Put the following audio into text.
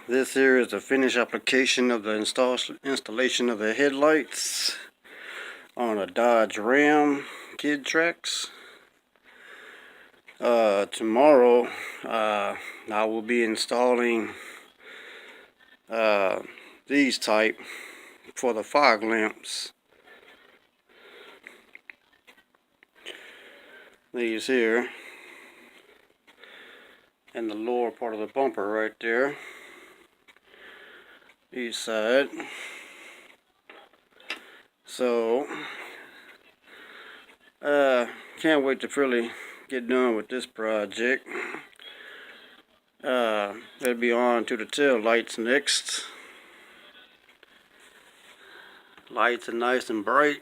This here is the finished application of the installation of the headlights on a Dodge Ram Kid Trax. Tomorrow I will be installing these type for the fog lamps. These here, and the lower part of the bumper right there, east side. So can't wait to really get done with this project. They'll be on to the tail lights next. Lights are nice and bright.